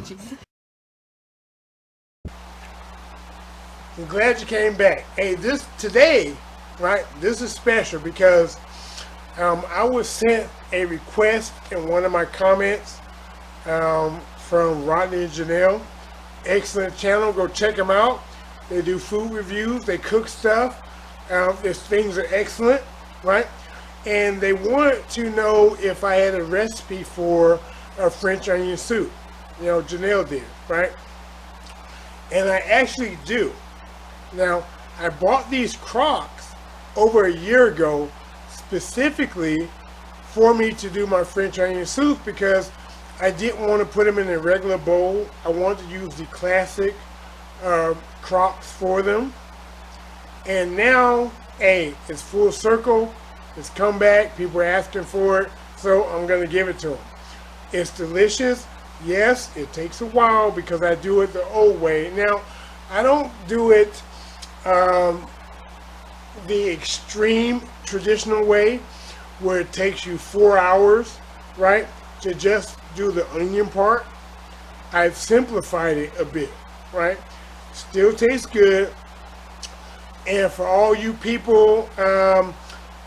with you. I'm glad you came back. Hey, today, right? This is special because I was sent a request in one of my comments from Rodney Jonelle. Excellent channel. Go check them out. They do food reviews. They cook stuff. Their things are excellent, right? And they wanted to know if I had a recipe for a French onion soup. You know, Jonelle did, right? And I actually do. Now, I bought these crocks over a year ago specifically for me to do my French onion soup because I didn't want to put them in a regular bowl. I wanted to use the classic crocks for them. And now, hey, it's full circle. It's come back. People are asking for it. So I'm going to give it to them. It's delicious. Yes, it takes a while because I do it the old way. Now, I don't do it the extreme traditional way where it takes you 4 hours, right, to just do the onion part. I've simplified it a bit, right? Still tastes good. And for all you people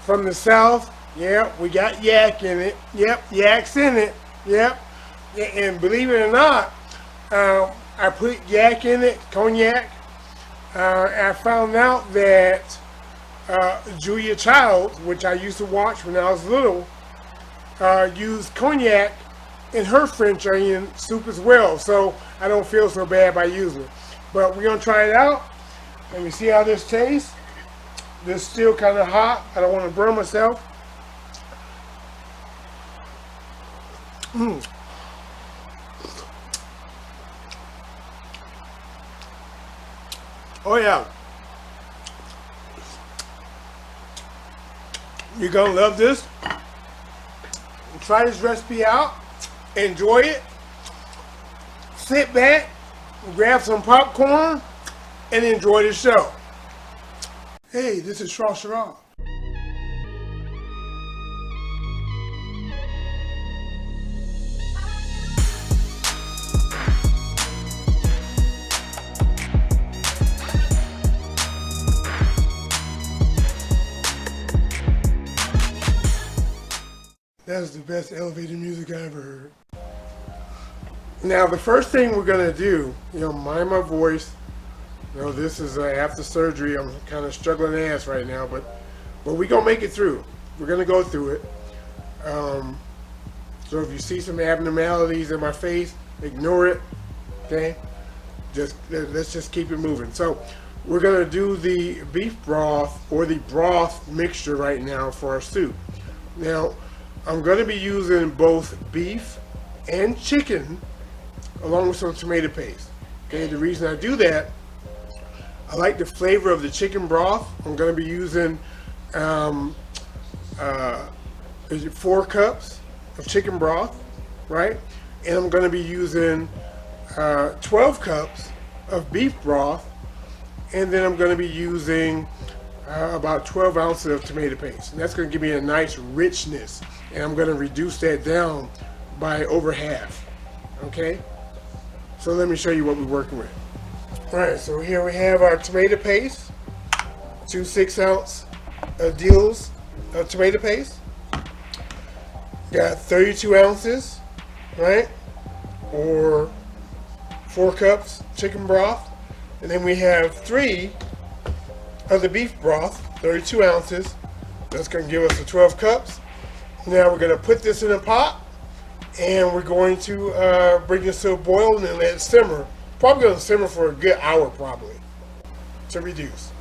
from the South, yeah, we got yak in it. Yep, yak's in it. Yep. And believe it or not, I put yak in it, cognac. I found out that Julia Childs, which I used to watch when I was little, used cognac in her French onion soup as well. So I don't feel so bad by using it. But we're going to try it out. Let me see how this tastes. This is still kind of hot. I don't want to burn myself. Oh yeah. You're gonna love this. Try this recipe out. Enjoy it. Sit back, grab some popcorn, and enjoy the show. Hey, this is Shrashira. That's the best elevator music I ever heard. Now, the first thing we're gonna do, mind my voice. This is after surgery. I'm kind of struggling ass right now, but we're gonna make it through. We're gonna go through it. So if you see some abnormalities in my face, ignore it. Okay? Let's just keep it moving. So we're gonna do the beef broth or the broth mixture right now for our soup. Now, I'm going to be using both beef and chicken along with some tomato paste. Okay, the reason I do that, I like the flavor of the chicken broth. I'm going to be using 4 cups of chicken broth, right? And I'm going to be using 12 cups of beef broth, and then I'm going to be using about 12 ounces of tomato paste. And that's going to give me a nice richness. And I'm going to reduce that down by over half. Okay? So let me show you what we're working with. Alright, so here we have our tomato paste. 2 6-ounce deals of tomato paste. Got 32 ounces, right? Or 4 cups chicken broth. And then we have 3 of the beef broth, 32 ounces. That's going to give us the 12 cups. Now we're going to put this in a pot, and we're going to bring this to a boil and then let it simmer. Probably going to simmer for a good hour probably to reduce.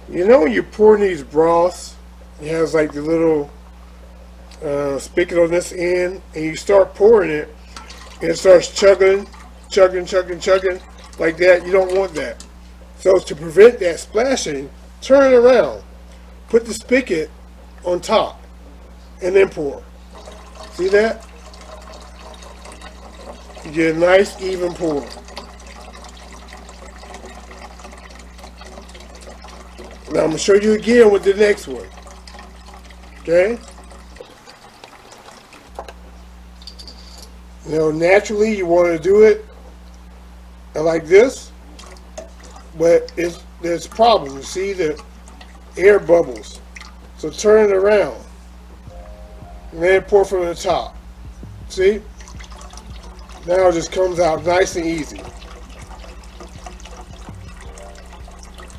When you're pouring these broths, it has like the little spigot on this end, and you start pouring it, and it starts chugging like that. You don't want that. So to prevent that splashing, turn it around. Put the spigot on top. And then pour. See that? You get a nice even pour. Now I'm going to show you again with the next one. Okay? Naturally you want to do it like this, but there's a problem. You see the air bubbles. So turn it around. And then pour from the top. See? Now it just comes out nice and easy.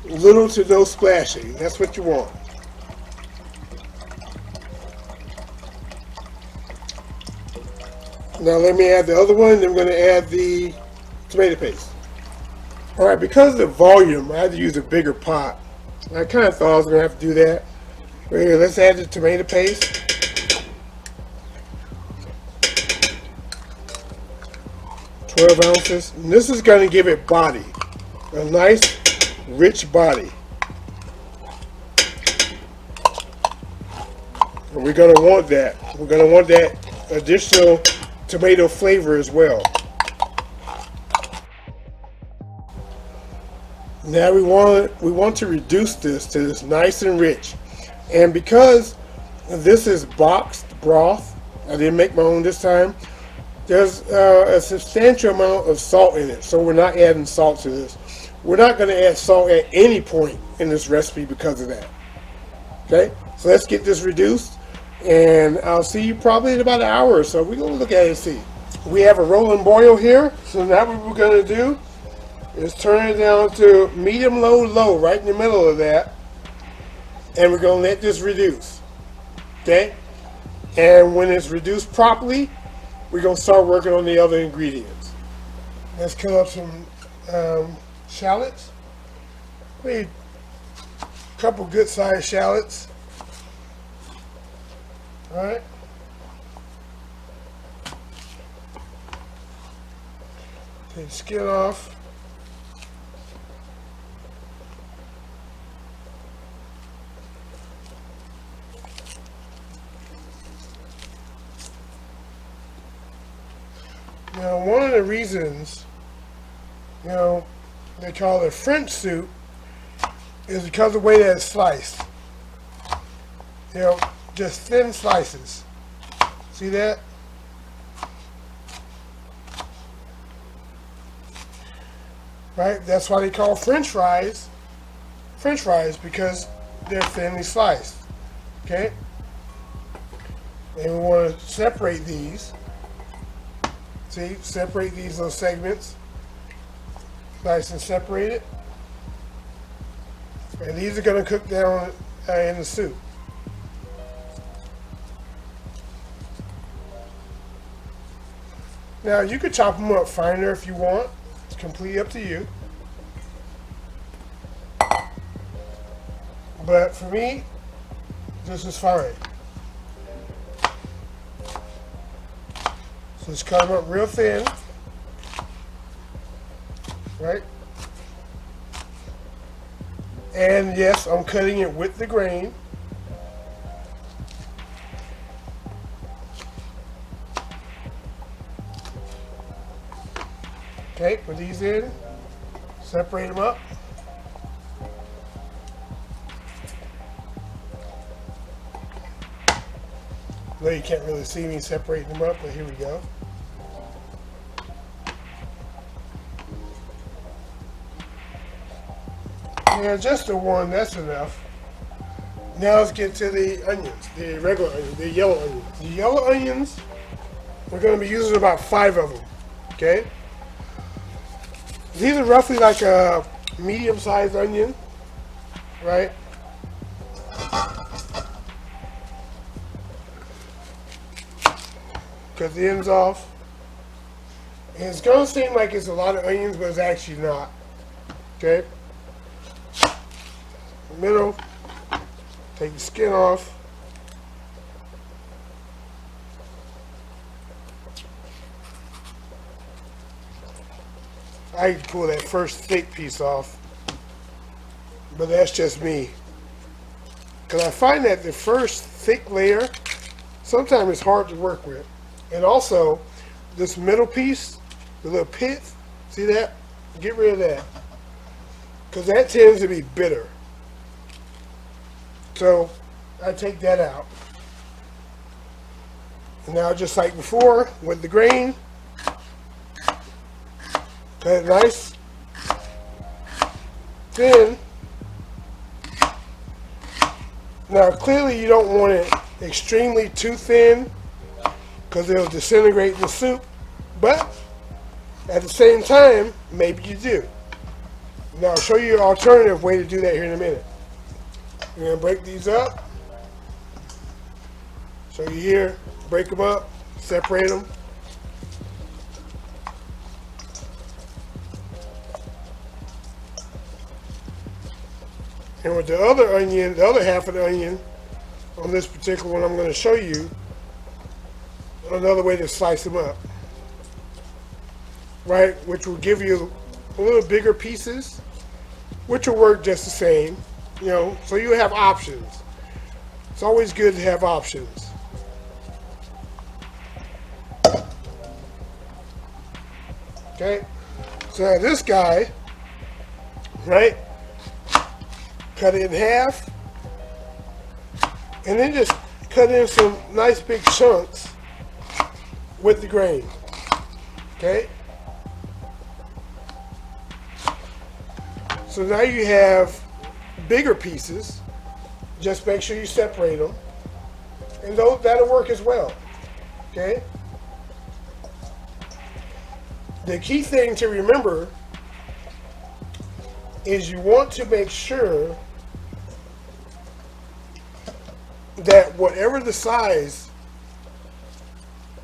Little to no splashing. That's what you want. Now let me add the other one. Then I'm going to add the tomato paste. Alright, because of the volume, I had to use a bigger pot. I kind of thought I was going to have to do that. But here, let's add the tomato paste. .12 ounces. And this is going to give it body. A nice, rich body. And we're going to want that. We're going to want that additional tomato flavor as well. Now we want to reduce this to this nice and rich. And because this is boxed broth, I didn't make my own this time, there's a substantial amount of salt in it, so we're not adding salt to this. We're not going to add salt at any point in this recipe because of that. Okay, so let's get this reduced, and I'll see you probably in about an hour or so. We're going to look at it and see. We have a rolling boil here, so now what we're going to do is turn it down to medium, low, low, right in the middle of that, and we're going to let this reduce. Okay, and when it's reduced properly, we're going to start working on the other ingredients. Let's cut up some shallots. Maybe a couple good sized shallots. Alright. Take the skin off. Now, one of the reasons, they call it French soup is because of the way that it's sliced. Just thin slices. See that? Right? That's why they call French fries because they're thinly sliced. Okay? And we want to separate these. See, separate these little segments, nice and separated. And these are going to cook down in the soup. Now, you could chop them up finer if you want. It's completely up to you. But for me, this is fine. So just cut them up real thin, right? And yes, I'm cutting it with the grain. Okay, put these in, separate them up. I know you can't really see me separating them up, but here we go. Yeah, just the one, that's enough. Now let's get to the onions, the regular onions, the yellow onions. The yellow onions, we're going to be using about 5 of them, okay? These are roughly like a medium-sized onion, right? Cut the ends off. And it's going to seem like it's a lot of onions, but it's actually not. Okay? Middle. Take the skin off. I can pull that first thick piece off, but that's just me. Because I find that the first thick layer, sometimes it's hard to work with. And also, this middle piece, the little pit, see that? Get rid of that. Because that tends to be bitter. So, I take that out. And now, just like before, with the grain, Cut it nice, thin. Now clearly you don't want it extremely too thin because it'll disintegrate the soup, but at the same time, maybe you do. Now I'll show you an alternative way to do that here in a minute. We're going to break these up. Show you here, break them up, separate them. And with the other onion, the other half of the onion, on this particular one, I'm going to show you another way to slice them up. Right, which will give you a little bigger pieces, which will work just the same, you know, so you have options. It's always good to have options. Okay, so now this guy, right, cut it in half, and then just cut in some nice big chunks with the grain, okay? So now you have bigger pieces. Just make sure you separate them, and that'll work as well, okay? The key thing to remember is you want to make sure that whatever the size,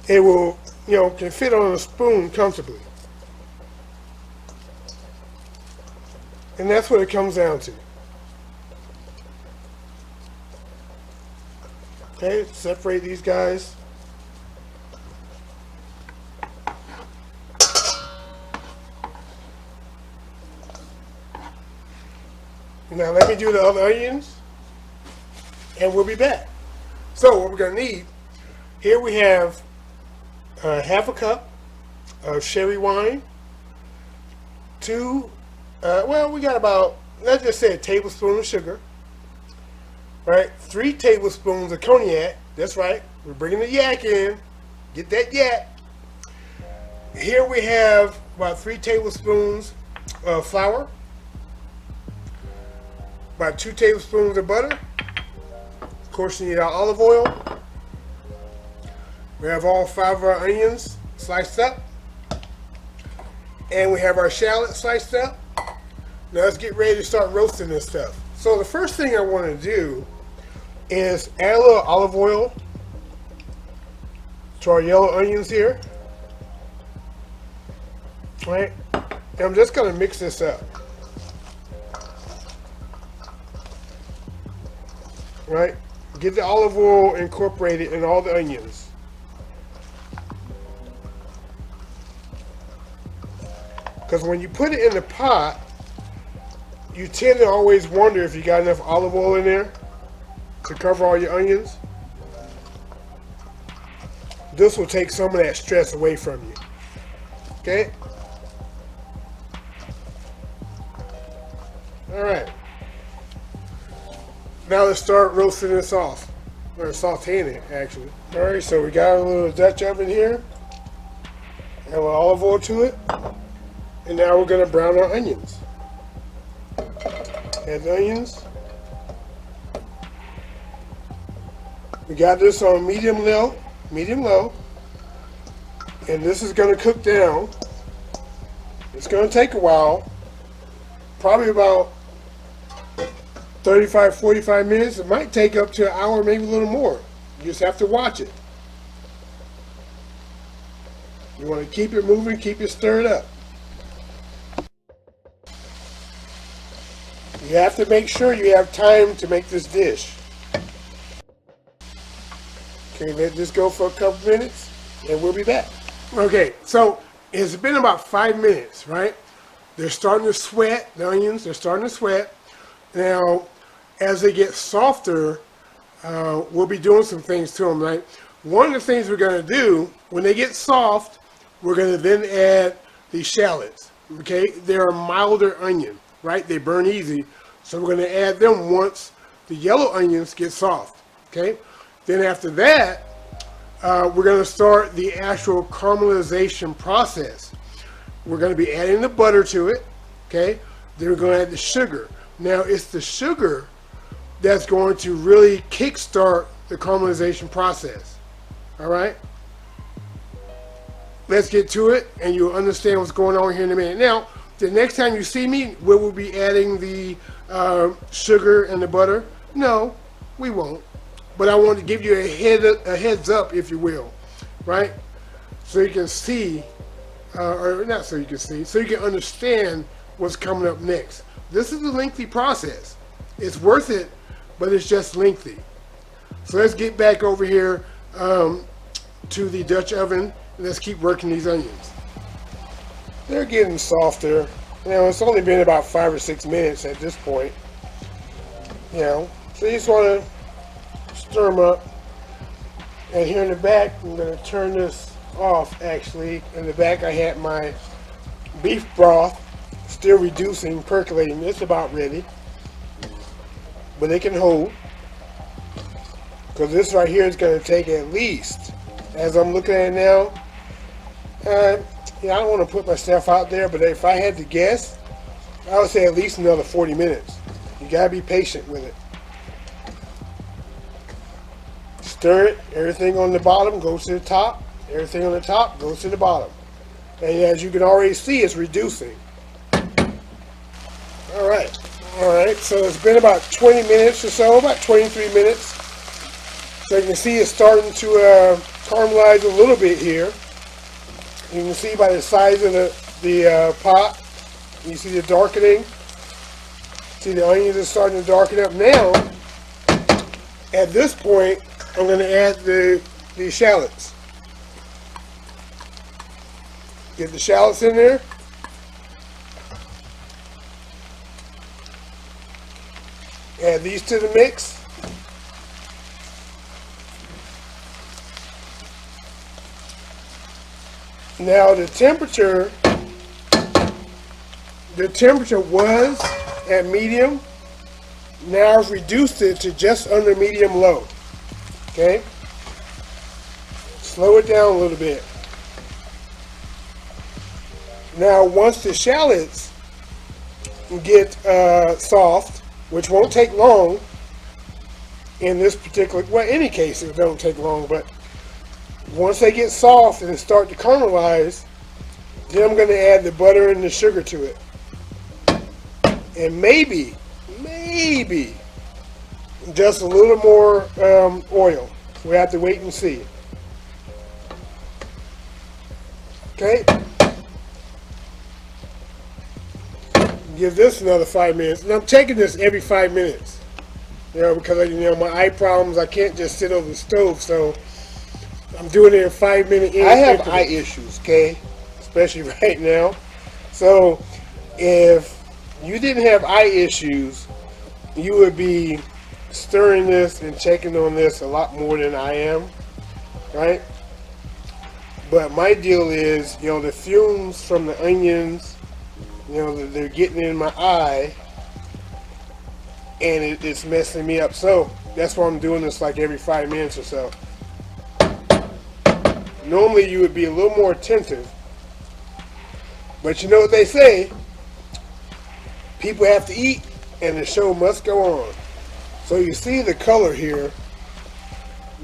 it will, you know, can fit on a spoon comfortably. And that's what it comes down to. Okay, separate these guys. Now let me do the other onions, and we'll be back. So what we're going to need, here we have half a cup of sherry wine, well, we got about, let's just say a tablespoon of sugar, right? 3 tablespoons of cognac. That's right. We're bringing the yak in. Get that yak. Here we have about 3 tablespoons of flour, about 2 tablespoons of butter. Of course, you need our olive oil. We have all 5 of our onions sliced up, and we have our shallot sliced up. Now let's get ready to start roasting this stuff. So the first thing I want to do is add a little olive oil to our yellow onions here. Right? And I'm just going to mix this up. Right? Get the olive oil incorporated in all the onions. Because when you put it in the pot, you tend to always wonder if you got enough olive oil in there to cover all your onions. This will take some of that stress away from you. Okay? Alright. Now let's start roasting this off. Or sauteing it, actually. Alright, so we got a little Dutch oven here. Add a little olive oil to it. And now we're going to brown our onions. Add the onions. We got this on medium low. And this is going to cook down. It's going to take a while. Probably about 35-45 minutes. It might take up to an hour, maybe a little more. You just have to watch it. You want to keep it moving, keep it stirred up. You have to make sure you have time to make this dish. Okay, let this go for a couple minutes and we'll be back. Okay, so it's been about 5 minutes, right? They're starting to sweat, the onions, they're starting to sweat. Now, as they get softer, we'll be doing some things to them, right? One of the things we're going to do, when they get soft, we're going to then add the shallots, okay? They're a milder onion, right? They burn easy, so we're going to add them once the yellow onions get soft, okay? Then after that, we're going to start the actual caramelization process, We're going to be adding the butter to it, okay? Then we're going to add the sugar. Now, it's the sugar that's going to really kickstart the caramelization process, all right? Let's get to it, and you'll understand what's going on here in a minute. Now, the next time you see me, will we be adding the sugar and the butter? No, we won't. But I want to give you a heads up, if you will, right? So you can see, or not so you can see, so you can understand what's coming up next. This is a lengthy process. It's worth it, but it's just lengthy. So let's get back over here to the Dutch oven, and let's keep working these onions. They're getting softer. You know, it's only been about 5 or 6 minutes at this point. You know, so you just want to stir them up. And here in the back, I'm going to turn this off actually. In the back I had my beef broth still reducing, percolating. It's about ready. But it can hold. Because this right here is going to take at least, as I'm looking at it now, yeah, I don't want to put myself out there, but if I had to guess, I would say at least another 40 minutes. You gotta be patient with it. Stir it. Everything on the bottom goes to the top. Everything on the top goes to the bottom. And as you can already see, it's reducing. Alright. So it's been about 20 minutes or so, about 23 minutes. So you can see it's starting to caramelize a little bit here. You can see by the size of the pot, you see the darkening. See the onions are starting to darken up now. At this point, I'm going to add the shallots. Get the shallots in there. Add these to the mix. Now the temperature was at medium. Now I've reduced it to just under medium low. Okay? Slow it down a little bit. Now once the shallots get soft, which won't take long in this particular, well, any case it don't take long, but once they get soft and start to caramelize, then I'm going to add the butter and the sugar to it. And maybe, just a little more oil. We have to wait and see. Okay? Give this another 5 minutes. And I'm taking this every 5 minutes. You know, because of, my eye problems, I can't just sit over the stove, so I'm doing it in 5 minute increments. I have eye issues, okay? Especially right now. So if you didn't have eye issues, you would be stirring this and checking on this a lot more than I am, right? But my deal is, the fumes from the onions, they're getting in my eye, and it's messing me up. So that's why I'm doing this like every 5 minutes or so. Normally you would be a little more attentive, but you know what they say, people have to eat and the show must go on. So you see the color here.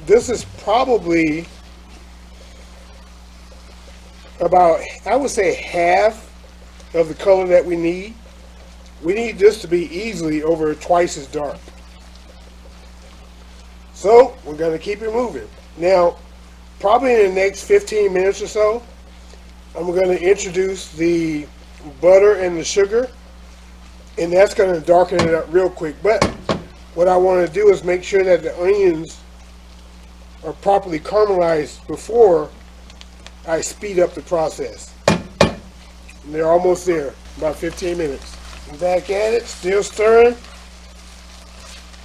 This is probably about, I would say, half of the color that we need. We need this to be easily over twice as dark. So we're going to keep it moving. Now, probably in the next 15 minutes or so, I'm going to introduce the butter and the sugar, and that's going to darken it up real quick. But what I want to do is make sure that the onions are properly caramelized before I speed up the process. And they're almost there, about 15 minutes. I'm back at it, still stirring.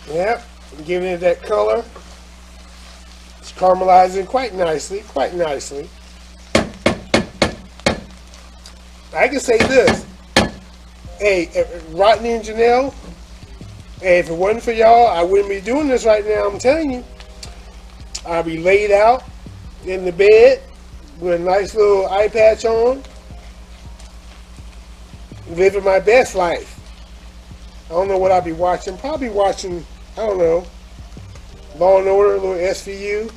Yep, I'm giving it that color. It's caramelizing quite nicely, I can say this. Hey, Rodney and Jonelle, hey, if it wasn't for y'all, I wouldn't be doing this right now, I'm telling you. I'd be laid out in the bed with a nice little eye patch on, living my best life. I don't know what I'll be watching. Probably watching, I don't know, Law and Order, a little SVU.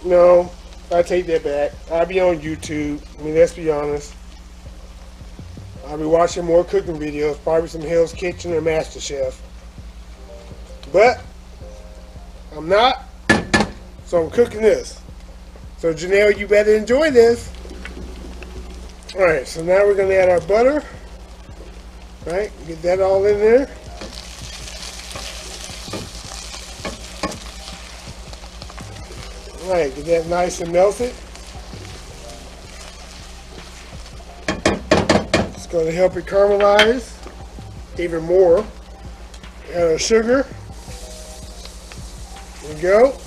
No, I take that back. I'll be on YouTube. I mean, let's be honest. I'll be watching more cooking videos, probably some Hell's Kitchen or MasterChef. But I'm not, so I'm cooking this. So Jonelle, you better enjoy this. Alright, so now we're going to add our butter. Right, get that all in there. Alright, get that nice and melted. It's going to help it caramelize even more. Add our sugar. There we go.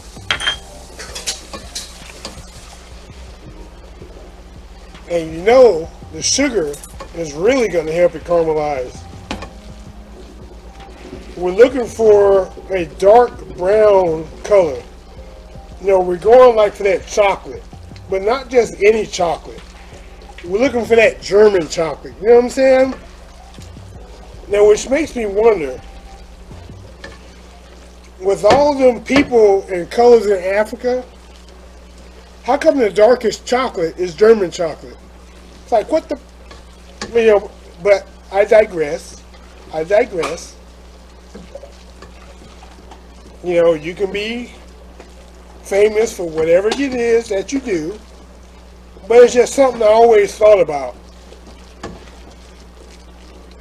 And you know the sugar is really going to help it caramelize. We're looking for a dark brown color. You know, we're going like for that chocolate, but not just any chocolate. We're looking for that German chocolate. You know what I'm saying? Now, which makes me wonder, with all them people and colors in Africa, how come the darkest chocolate is German chocolate? It's like, what the, you know, but I digress. You know, you can be famous for whatever it is that you do, but it's just something I always thought about.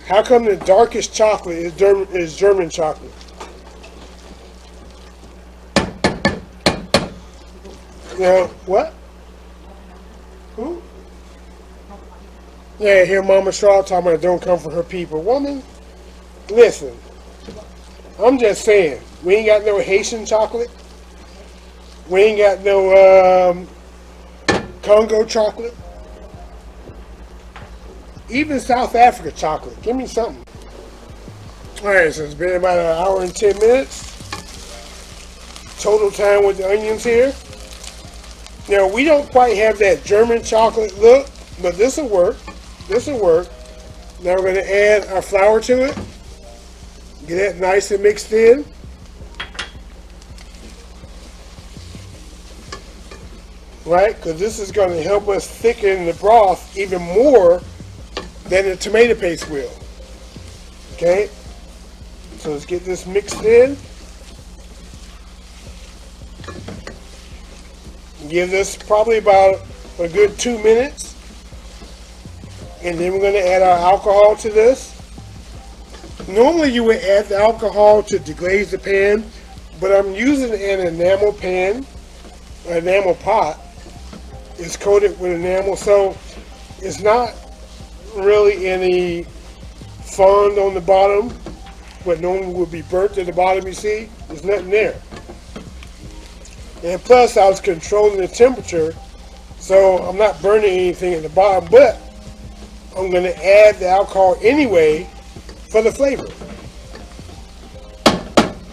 How come the darkest chocolate is German chocolate? You know, what? Who? Yeah, I hear Mama Shaw talking about don't come for her people. Woman, listen, I'm just saying, we ain't got no Haitian chocolate. We ain't got no Congo chocolate. Even South Africa chocolate. Give me something. Alright, so it's been about an hour and 10 minutes. Total time with the onions here. Now, we don't quite have that German chocolate look, but this will work. This will work. Now we're going to add our flour to it. Get that nice and mixed in. Right? Because this is going to help us thicken the broth even more than the tomato paste will. Okay? So let's get this mixed in. Give this probably about a good 2 minutes. And then we're going to add our alcohol to this. Normally you would add the alcohol to deglaze the pan, but I'm using an enamel pan, an enamel pot. It's coated with enamel, so it's not really any fond on the bottom, what normally would be burnt at the bottom, you see. There's nothing there. And plus I was controlling the temperature, so I'm not burning anything at the bottom, but I'm going to add the alcohol anyway for the flavor.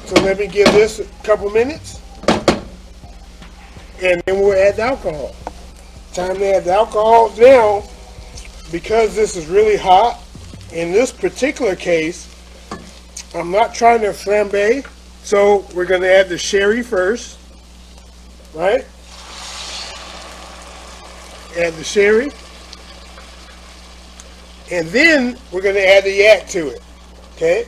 So let me give this a couple minutes, and then we'll add the alcohol. Time to add the alcohol now, because this is really hot. In this particular case, I'm not trying to flambe, so we're going to add the sherry first, right? Add the sherry, and then we're going to add the yak to it. Okay?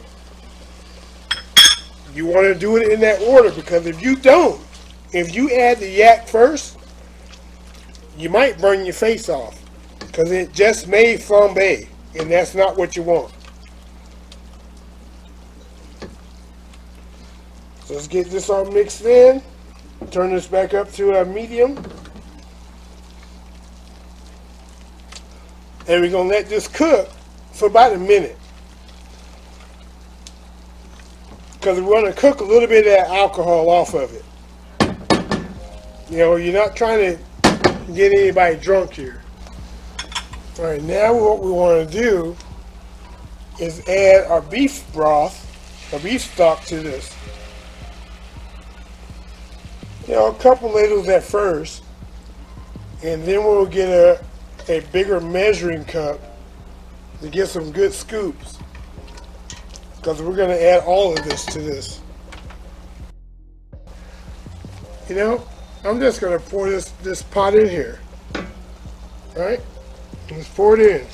You want to do it in that order, because if you don't, if you add the yak first, you might burn your face off, because it just may flambe, and that's not what you want. So let's get this all mixed in. Turn this back up to a medium. And we're going to let this cook for about a minute. Because we want to cook a little bit of that alcohol off of it. You know, you're not trying to get anybody drunk here. Alright, now what we want to do is add our beef broth, our beef stock to this. You know, a couple ladles at first, and then we'll get a bigger measuring cup to get some good scoops, because we're going to add all of this to this. You know, I'm just going to pour this pot in here. Alright? Let's pour it in.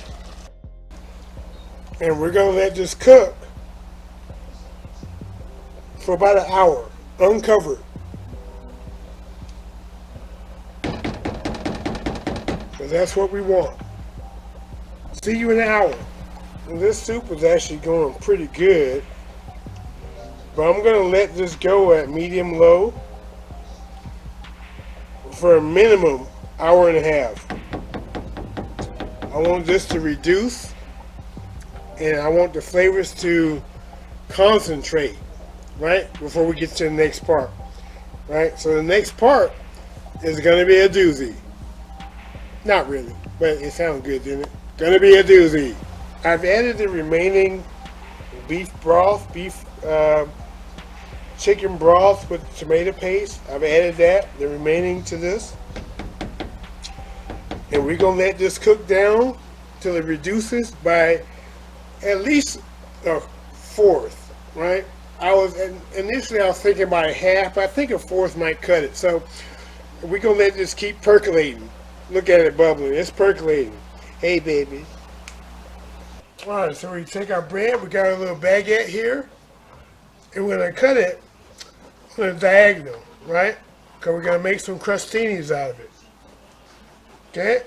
And we're going to let this cook for about an hour, uncovered. Because that's what we want. See you in an hour. And this soup is actually going pretty good. But I'm going to let this go at medium-low for a minimum hour and a half. I want this to reduce, and I want the flavors to concentrate, right, before we get to the next part, right? So the next part is going to be a doozy. Not really, but it sounds good, didn't it? Going to be a doozy. I've added the remaining beef broth, chicken broth with tomato paste. I've added that, the remaining, to this. And we're going to let this cook down till it reduces by at least a fourth, right? Initially I was thinking about a half. I think a fourth might cut it. So we're going to let this keep percolating. Look at it bubbling. It's percolating. Hey, baby. All right, so we take our bread. We got a little baguette here. And we're going to cut it on a diagonal, right? Because we're going to make some crostinis out of it. Okay?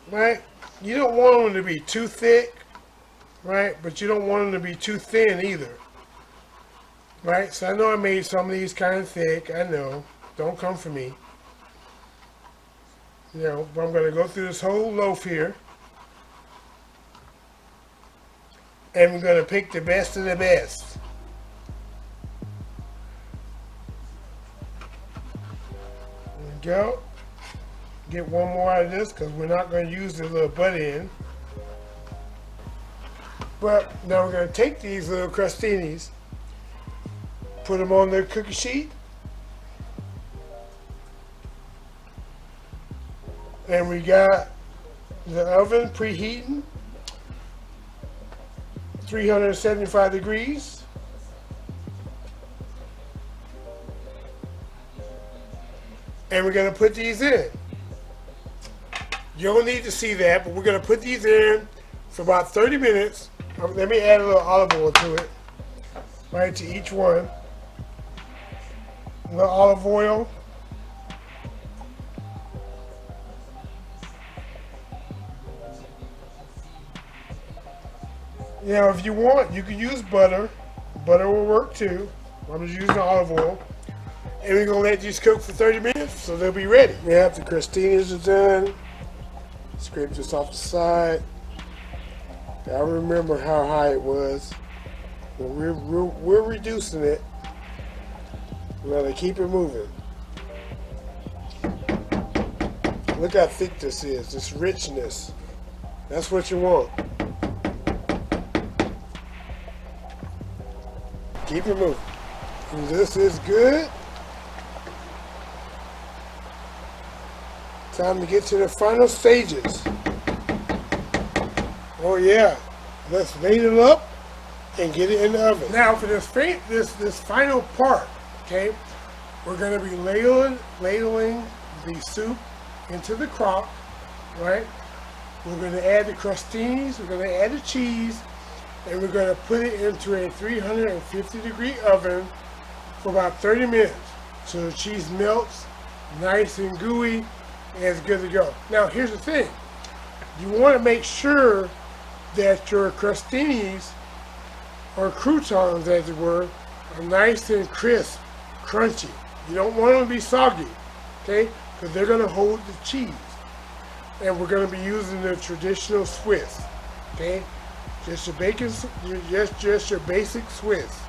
Right? You don't want them to be too thick, right? But you don't want them to be too thin either. Right? So I know I made some of these kind of thick. I know. Don't come for me. You know, but I'm going to go through this whole loaf here. And we're going to pick the best of the best. There we go. Get one more out of this because we're not going to use the little butt end. But now we're going to take these little crostinis, put them on the cookie sheet, and we got the oven preheating, 375 degrees. And we're going to put these in. You don't need to see that, but we're going to put these in for about 30 minutes. Let me add a little olive oil to it, right, to each one. A little olive oil. You know, if you want, you can use butter. Butter will work too. I'm just using olive oil. And we're going to let these cook for 30 minutes so they'll be ready. Yeah, the crostinis are done. Scrape this off the side. I remember how high it was. But we're reducing it. We're going to keep it moving. Look how thick this is. This richness. That's what you want. Keep it moving. And this is good. Time to get to the final stages. Oh yeah, let's ladle it up and get it in the oven. Now for this final part, okay, we're going to be ladling the soup into the crock, right? We're going to add the crostinis, we're going to add the cheese, and we're going to put it into a 350 degree oven for about 30 minutes so the cheese melts nice and gooey and it's good to go. Now here's the thing. You want to make sure that your crostinis, or croutons as it were, are nice and crisp, crunchy. You don't want them to be soggy, okay? Because they're going to hold the cheese. And we're going to be using the traditional Swiss, okay? Just your bacon, just your basic Swiss.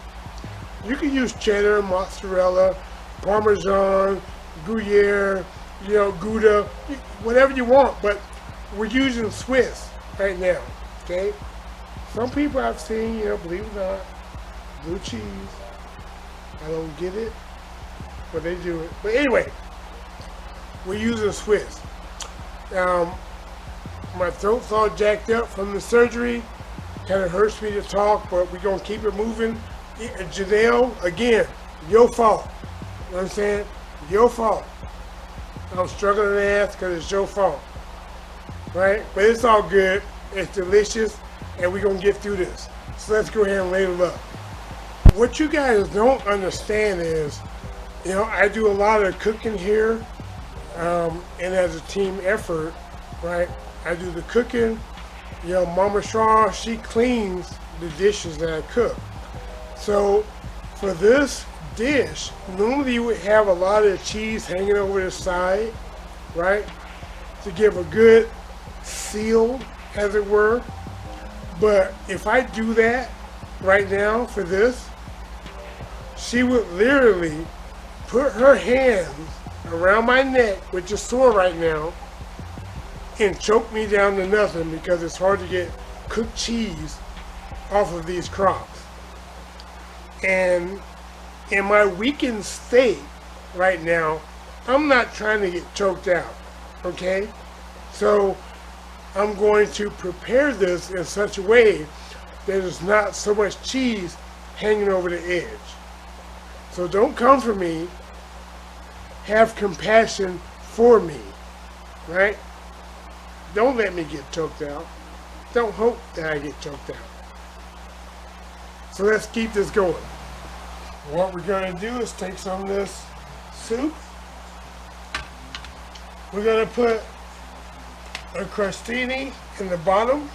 You can use cheddar, mozzarella, Parmesan, Gruyere, you know, Gouda, whatever you want, but we're using Swiss right now, okay? Some people I've seen, you know, believe it or not, blue cheese. I don't get it, but they do it. But anyway, we're using Swiss. My throat's all jacked up from the surgery. Kind of hurts me to talk, but we're going to keep it moving. Jonelle, again, your fault. You know what I'm saying? Your fault. I'm struggling to ask because it's your fault. Right? But it's all good. It's delicious. And we're going to get through this. So let's go ahead and ladle up. What you guys don't understand is, you know, I do a lot of cooking here. And as a team effort, right? I do the cooking. You know, Mama Shaw, she cleans the dishes that I cook. So for this dish, normally you would have a lot of cheese hanging over the side, right? To give a good seal, as it were. But if I do that right now for this, she would literally put her hands around my neck, which is sore right now, and choke me down to nothing because it's hard to get cooked cheese off of these crops. And in my weakened state right now, I'm not trying to get choked out, okay? So I'm going to prepare this in such a way that there's not so much cheese hanging over the edge. So don't come for me, have compassion for me, right? Don't let me get choked out. Don't hope that I get choked out. So let's keep this going. What we're going to do is take some of this soup. We're going to put a crostini in the bottom,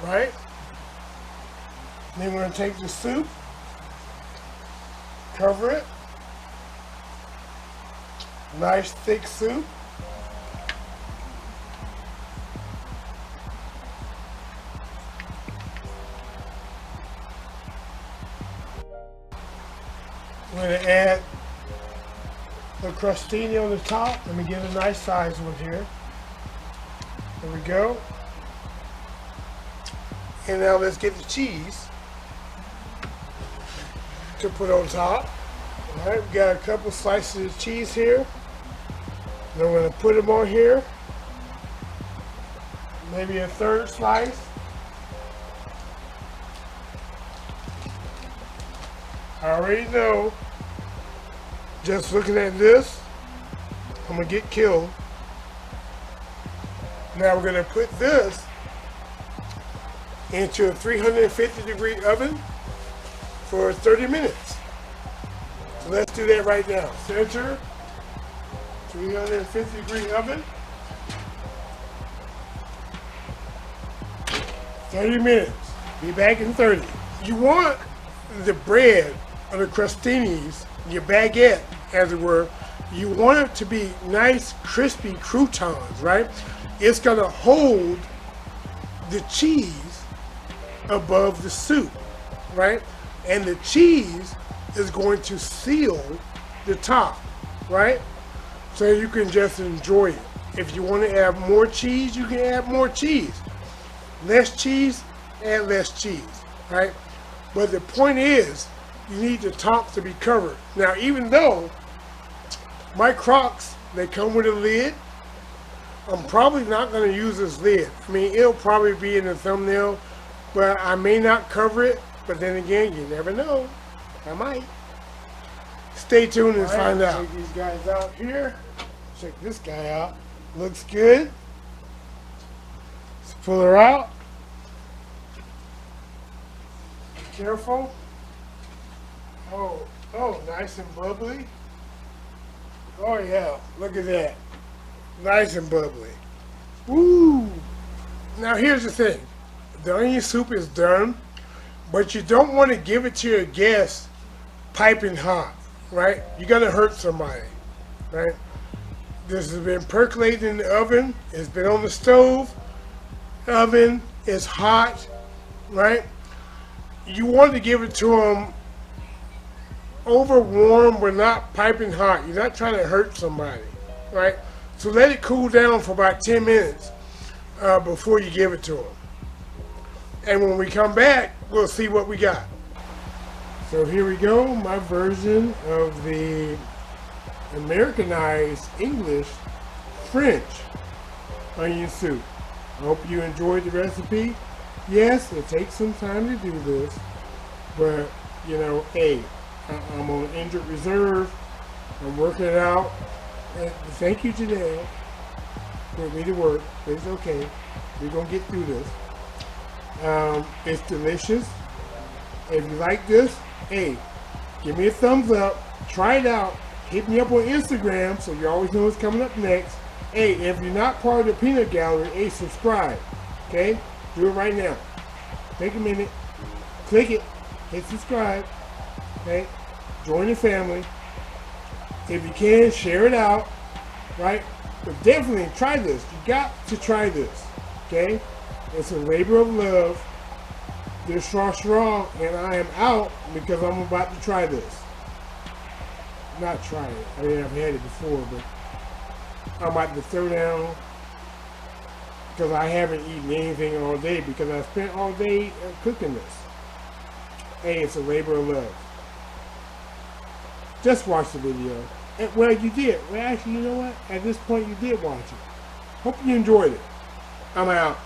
right? Then we're going to take the soup, cover it. Nice thick soup. We're going to add the crostini on the top. Let me get a nice size one here. There we go. And now let's get the cheese to put on top. All right, we got a couple slices of cheese here. Then we're going to put them on here. Maybe a third slice. I already know, just looking at this, I'm going to get killed. Now we're going to put this into a 350-degree oven for 30 minutes. So let's do that right now. Center, 350-degree oven, 30 minutes. Be back in 30. You want the bread or the crostinis, your baguette, as it were, you want it to be nice, crispy croutons, right? It's going to hold the cheese above the soup, right? And the cheese is going to seal the top, right? So you can just enjoy it. If you want to add more cheese, you can add more cheese. Less cheese, add less cheese, right? But the point is, you need the top to be covered. Now, even though my crocs, they come with a lid, I'm probably not going to use this lid. I mean, it'll probably be in the thumbnail, but I may not cover it. But then again, you never know. I might. Stay tuned and find out. Check these guys out here. Check this guy out. Looks good. Let's pull her out. Be careful. Oh, nice and bubbly. Oh yeah, look at that. Nice and bubbly. Woo! Now here's the thing. The onion soup is done, but you don't want to give it to your guests piping hot, right? You're gonna hurt somebody, right? This has been percolating in the oven. It's been on the stove. The oven is hot, right? You want to give it to them over warm, but not piping hot. You're not trying to hurt somebody, right? So let it cool down for about 10 minutes before you give it to them. And when we come back, we'll see what we got. So here we go, my version of the Americanized English French onion soup. hope you enjoyed the recipe. Yes, it takes some time to do this, but you know, hey, I'm on injured reserve. I'm working it out. And thank you, Janelle, for me to work, but it's okay. We're gonna get through this. It's delicious. If you like this, hey, give me a thumbs up. Try it out. Hit me up on Instagram so you always know what's coming up next. Hey, if you're not part of the peanut gallery, hey, subscribe. Okay? Do it right now. Take a minute. Click it. Hit subscribe. Okay? Join the family. If you can, share it out. Right? But definitely try this. You got to try this. Okay? It's a labor of love. This Shrashira, and I am out because I'm about to try this. Not try it. I mean, I've had it before, but I'm about to throw down because I haven't eaten anything all day because I spent all day cooking this. Hey, it's a labor of love. Just watch the video. And, well, you did. Well, actually, you know what? At this point, you did watch it. Hope you enjoyed it. I'm out.